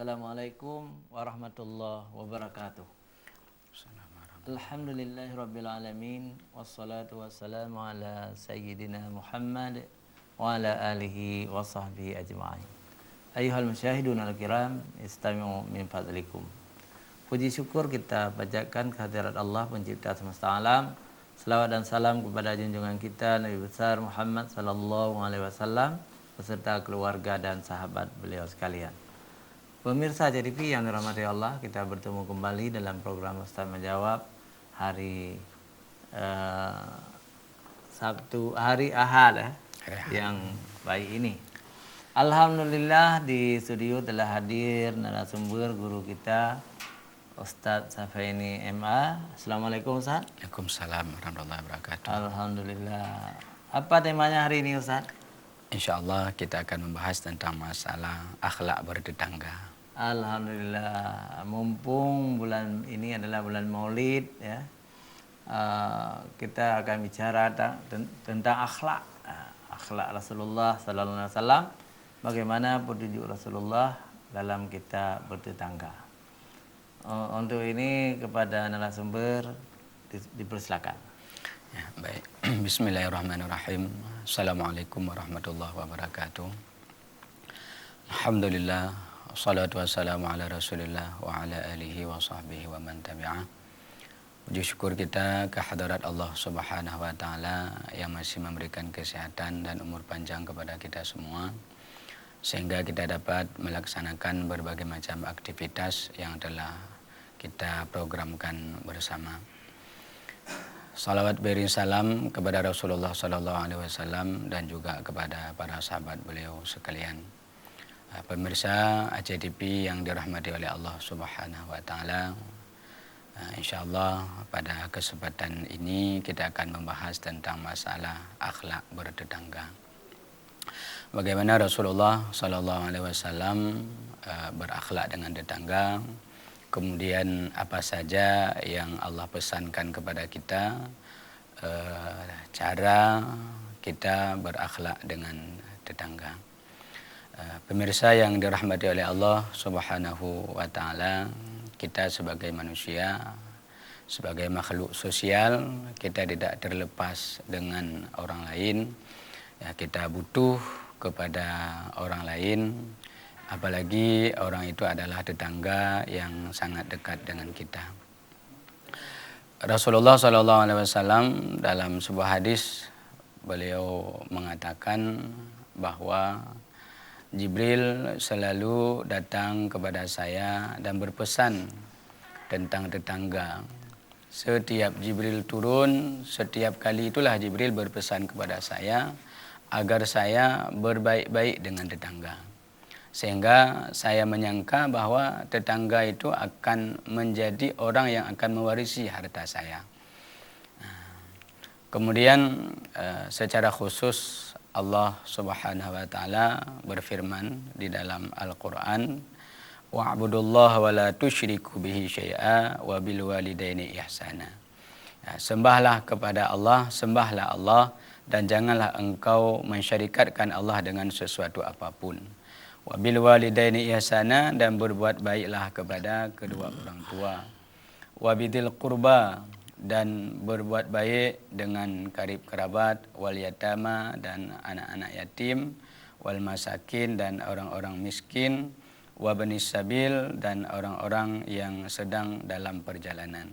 Assalamualaikum warahmatullahi wabarakatuh. Alhamdulillahirabbil alamin wassalatu wassalamu ala sayyidina Muhammad wa ala alihi wa sahbihi ajma'in. Ayyuhal musyahidun al-kiram, istami'u min fadlikum. Puji syukur kita panjatkan kehadirat Allah pencipta semesta alam. Selawat dan salam kepada junjungan kita Nabi besar Muhammad sallallahu alaihi wasallam beserta keluarga dan sahabat beliau sekalian. Pemirsa JTV yang dirahmati Allah, kita bertemu kembali dalam program Ustaz Menjawab hari Sabtu, hari Ahad yang baik ini. Alhamdulillah di studio telah hadir narasumber guru kita Ustaz Safaini MA. Assalamualaikum Ustaz. Waalaikumsalam warahmatullahi wabarakatuh. Alhamdulillah. Apa temanya hari ini Ustaz? Insyaallah kita akan membahas tentang masalah akhlak bertetangga. Alhamdulillah, mumpung bulan ini adalah bulan Maulid ya, kita akan bicara tentang akhlak, akhlak Rasulullah Sallallahu Alaihi Wasallam. Bagaimana petunjuk Rasulullah dalam kita bertetangga. Untuk ini kepada narasumber dipersilakan. Ya, baik. Bismillahirrahmanirrahim. Assalamualaikum warahmatullahi wabarakatuh. Alhamdulillah. Wassalatu wassalamu ala rasulillah wa ala alihi wa sahbihi wa man tabi'ah. Puji syukur kita kehadirat Allah subhanahu wa ta'ala yang masih memberikan kesehatan dan umur panjang kepada kita semua, sehingga kita dapat melaksanakan berbagai macam aktivitas yang telah kita programkan bersama. Salawat beri salam kepada Rasulullah sallallahu alaihi wasallam dan juga kepada para sahabat beliau sekalian. Pemirsa ACTV yang dirahmati oleh Allah Subhanahu wa taala, insyaallah pada kesempatan ini kita akan membahas tentang masalah akhlak bertetangga. Bagaimana Rasulullah sallallahu alaihi wasallam berakhlak dengan tetangga, kemudian apa saja yang Allah pesankan kepada kita, cara kita berakhlak dengan tetangga. Pemirsa yang dirahmati oleh Allah Subhanahu wa taala, kita sebagai manusia, sebagai makhluk sosial, kita tidak terlepas dengan orang lain. Ya, kita butuh kepada orang lain, apalagi orang itu adalah tetangga yang sangat dekat dengan kita. Rasulullah SAW dalam sebuah hadis beliau mengatakan bahwa Jibril selalu datang kepada saya dan berpesan tentang tetangga. Setiap Jibril turun, setiap kali itulah Jibril berpesan kepada saya agar saya berbaik-baik dengan tetangga. Sehingga saya menyangka bahwa tetangga itu akan menjadi orang yang akan mewarisi harta saya. Kemudian secara khusus Allah Subhanahu wa taala berfirman di dalam Al-Qur'an, wa'budullaha wa la tusyriku bihi syai'a wa bil walidaini ihsana. Ya, sembahlah kepada Allah, sembahlah Allah dan janganlah engkau mensyarikatkan Allah dengan sesuatu apapun. Wa bil walidaini ihsana, dan berbuat baiklah kepada kedua orang tua. Wa bidil qurba, dan berbuat baik dengan karib kerabat, wal yatama, dan anak-anak yatim, wal masakin, dan orang-orang miskin, wa banis sabil, dan orang-orang yang sedang dalam perjalanan,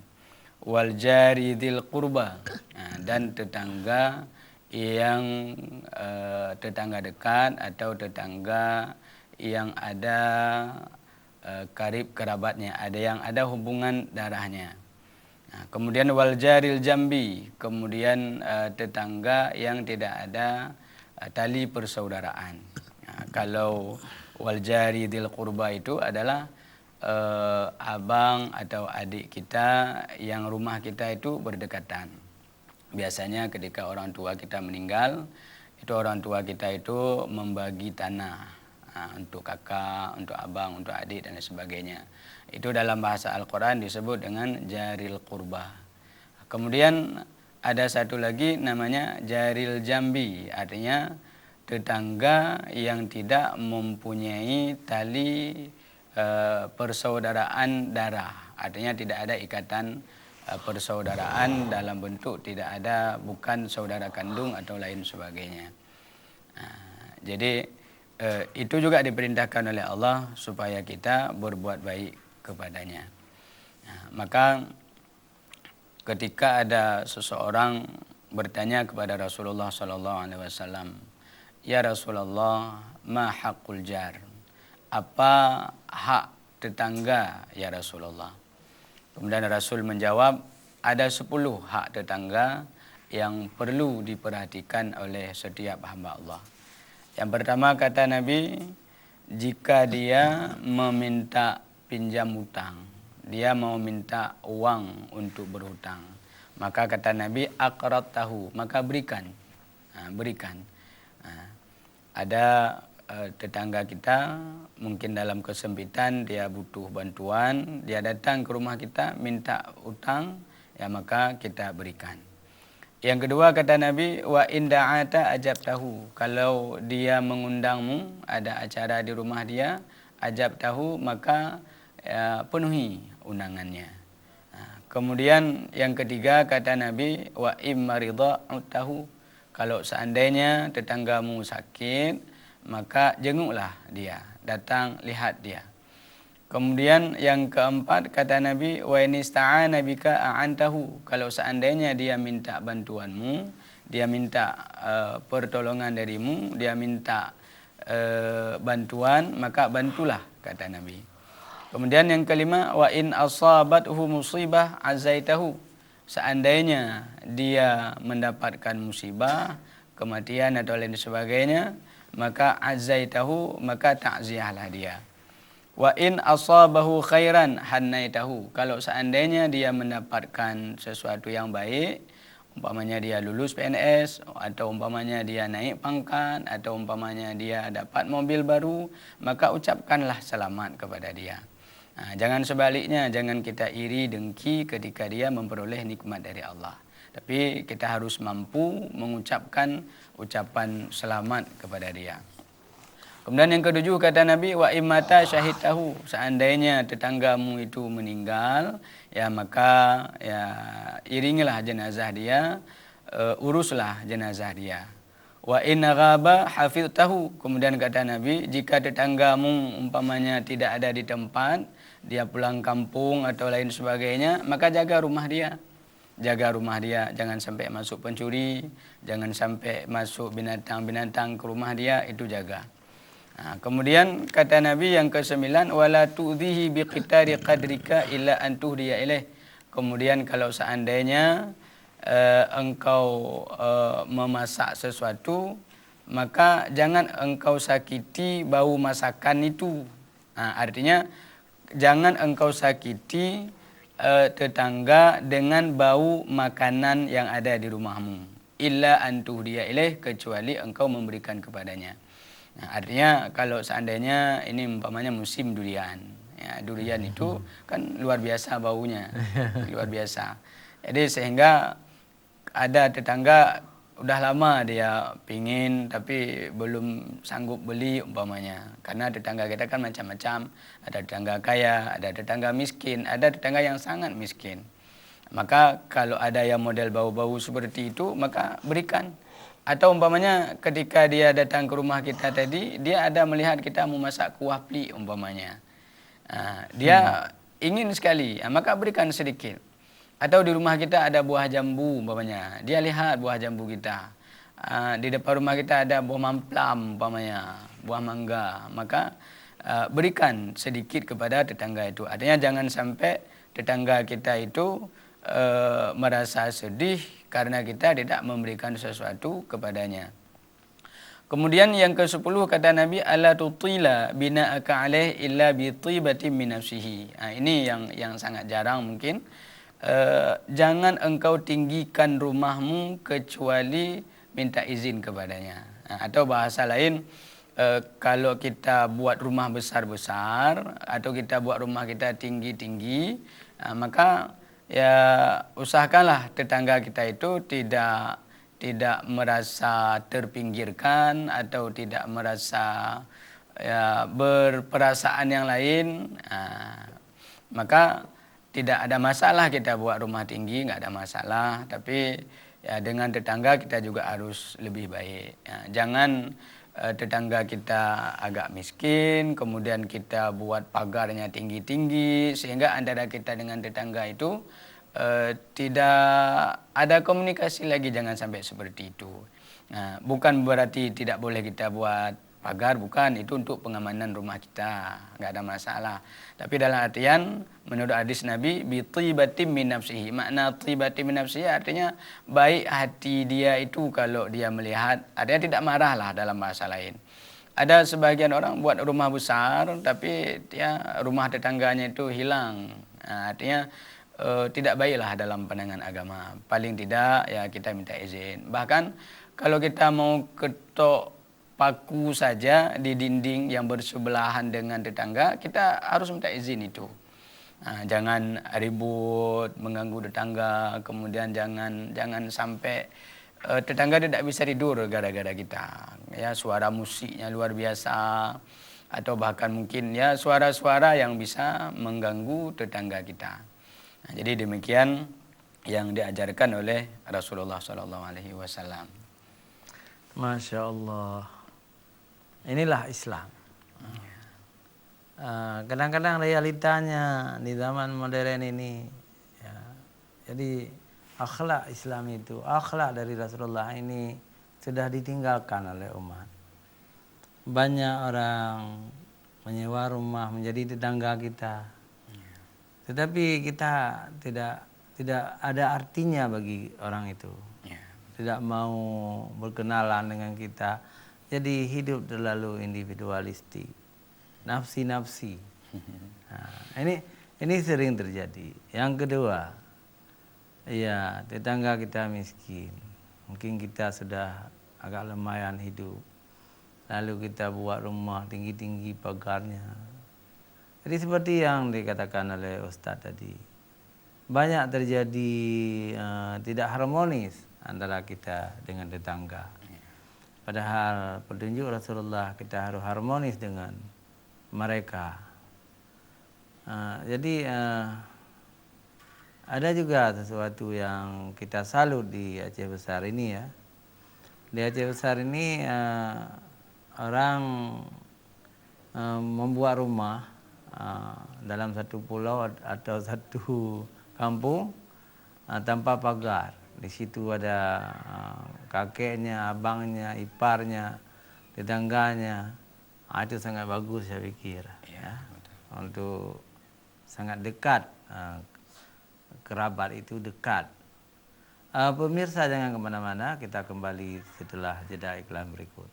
wal jari dzil qurba, dan tetangga yang tetangga dekat atau tetangga yang ada karib kerabatnya, ada yang ada hubungan darahnya. Kemudian wal jaril jambi, kemudian tetangga yang tidak ada tali persaudaraan. Kalau wal jari dzil qurba itu adalah abang atau adik kita yang rumah kita itu berdekatan. Biasanya ketika orang tua kita meninggal, itu orang tua kita itu membagi tanah untuk kakak, untuk abang, untuk adik dan sebagainya. Itu dalam bahasa Al-Quran disebut dengan jaril qurba. Kemudian ada satu lagi namanya jaril jambi, artinya tetangga yang tidak mempunyai tali persaudaraan darah. Artinya tidak ada ikatan persaudaraan dalam bentuk tidak ada, bukan saudara kandung atau lain sebagainya. Jadi itu juga diperintahkan oleh Allah supaya kita berbuat baik kepadanya. Maka ketika ada seseorang bertanya kepada Rasulullah SAW, "Ya Rasulullah, ma haqqul jar?" Apa hak tetangga ya Rasulullah? Kemudian Rasul menjawab, ada 10 hak tetangga yang perlu diperhatikan oleh setiap hamba Allah. Yang pertama kata Nabi, jika dia meminta pinjam hutang, dia mau minta uang untuk berhutang, maka kata Nabi, aqrat tahu, maka berikan. Berikan. Ada tetangga kita mungkin dalam kesempitan, dia butuh bantuan, dia datang ke rumah kita minta hutang, ya maka kita berikan. Yang kedua kata Nabi, wa inda'ata ajab tahu, kalau dia mengundangmu, ada acara di rumah dia, ajab tahu, maka penuhi undangannya. Kemudian yang ketiga kata Nabi, wa immarida tahu, kalau seandainya tetanggamu sakit, maka jenguklah dia, datang lihat dia. Kemudian yang keempat kata Nabi, wa inista'ana bika a'antahu, kalau seandainya dia minta bantuanmu, dia minta pertolongan darimu, dia minta bantuan, maka bantulah kata Nabi. Kemudian yang kelima, wa in asabathu musibah azaitahu, seandainya dia mendapatkan musibah, kematian atau lain sebagainya, maka azaitahu, maka takziahlah dia. Wa in asabahu khairan hannaitahu, kalau seandainya dia mendapatkan sesuatu yang baik, umpamanya dia lulus PNS, atau umpamanya dia naik pangkat, atau umpamanya dia dapat mobil baru, maka ucapkanlah selamat kepada dia. Jangan sebaliknya, jangan kita iri dengki ketika dia memperoleh nikmat dari Allah. Tapi kita harus mampu mengucapkan ucapan selamat kepada dia. Kemudian yang ketujuh kata Nabi, wa immata syahidtahu, seandainya tetanggamu itu meninggal, ya maka ya iringilah jenazah dia, uruslah jenazah dia. Wa in ghaba hafiztahu, kemudian kata Nabi, jika tetanggamu umpamanya tidak ada di tempat, dia pulang kampung atau lain sebagainya, maka jaga rumah dia. Jaga rumah dia, jangan sampai masuk pencuri, jangan sampai masuk binatang-binatang ke rumah dia, itu jaga. Kemudian kata Nabi yang ke-9, wala tu'dhihi biqitari qadrika illa an tuhdiya ilaih. Kemudian kalau seandainya engkau memasak sesuatu, maka jangan engkau sakiti bau masakan itu. Artinya jangan engkau sakiti tetangga dengan bau makanan yang ada di rumahmu. Illa an tuhdiya ilaih, kecuali engkau memberikan kepadanya. Artinya kalau seandainya ini umpamanya musim durian, ya, durian itu kan luar biasa baunya, luar biasa. Jadi sehingga ada tetangga udah lama dia pingin tapi belum sanggup beli umpamanya, karena tetangga kita kan macam-macam, ada tetangga kaya, ada tetangga miskin, ada tetangga yang sangat miskin. Maka kalau ada yang model bau-bau seperti itu, maka berikan. Atau umpamanya ketika dia datang ke rumah kita tadi, dia ada melihat kita memasak kuah plik umpamanya. Dia ingin sekali, maka berikan sedikit. Atau di rumah kita ada buah jambu umpamanya, dia lihat buah jambu kita. Di depan rumah kita ada buah mamplam umpamanya, buah mangga, maka berikan sedikit kepada tetangga itu. Artinya jangan sampai tetangga kita itu merasa sedih karena kita tidak memberikan sesuatu kepadanya. Kemudian yang ke-10 kata Nabi, ala tutila bina'aka alaih illa bi tibatin min nafsihi. Ini yang sangat jarang mungkin. Jangan engkau tinggikan rumahmu kecuali minta izin kepadanya. Atau bahasa lain, kalau kita buat rumah besar-besar atau kita buat rumah kita tinggi-tinggi, maka ya usahakanlah tetangga kita itu tidak merasa terpinggirkan atau tidak merasa ya berperasaan yang lain, maka tidak ada masalah kita buat rumah tinggi, nggak ada masalah. Tapi ya dengan tetangga kita juga harus lebih baik. Ya, jangan tetangga kita agak miskin, kemudian kita buat pagarnya tinggi-tinggi, sehingga antara kita dengan tetangga itu tidak ada komunikasi lagi. Jangan sampai seperti itu. Nah, bukan berarti tidak boleh kita buat pagar, bukan, itu untuk pengamanan rumah kita, nggak ada masalah. Tapi dalam artian menurut hadis Nabi, bi tibatim min nafsihi. Makna tibatim min nafsihi artinya baik hati dia itu kalau dia melihat, artinya tidak marah lah dalam bahasa lain. Ada sebagian orang buat rumah besar tapi ya rumah tetangganya itu hilang. Nah, artinya tidak baiklah dalam pandangan agama. Paling tidak ya kita minta izin. Bahkan kalau kita mau ketok paku saja di dinding yang bersebelahan dengan tetangga, kita harus minta izin itu. Nah, jangan ribut, mengganggu tetangga, kemudian jangan sampai tetangga tidak bisa tidur gara-gara kita. Ya, suara musiknya luar biasa, atau bahkan mungkin ya suara-suara yang bisa mengganggu tetangga kita. Nah, jadi demikian yang diajarkan oleh Rasulullah SAW. Masya Allah. Inilah Islam. Kadang-kadang realitanya di zaman modern ini, ya, jadi akhlak Islam itu, akhlak dari Rasulullah ini sudah ditinggalkan oleh umat. Banyak orang menyewa rumah menjadi tetangga kita, tetapi kita tidak ada artinya bagi orang itu. Tidak mau berkenalan dengan kita, jadi hidup terlalu individualistik, nafsi-nafsi. Nah, ini sering terjadi. Yang kedua, ya tetangga kita miskin, mungkin kita sudah agak lumayan hidup, lalu kita buat rumah tinggi-tinggi pagarnya. Jadi seperti yang dikatakan oleh Ustadz tadi, banyak terjadi tidak harmonis antara kita dengan tetangga. Padahal petunjuk Rasulullah kita harus harmonis dengan mereka. Jadi ada juga sesuatu yang kita salut di Aceh Besar ini ya. Di Aceh Besar ini orang membuat rumah dalam satu pulau atau satu kampung tanpa pagar. Di situ ada kakeknya, abangnya, iparnya, tetangganya. Itu sangat bagus saya pikir. Ya. Untuk sangat dekat, kerabat itu dekat. Pemirsa jangan kemana-mana, kita kembali setelah jeda iklan berikut.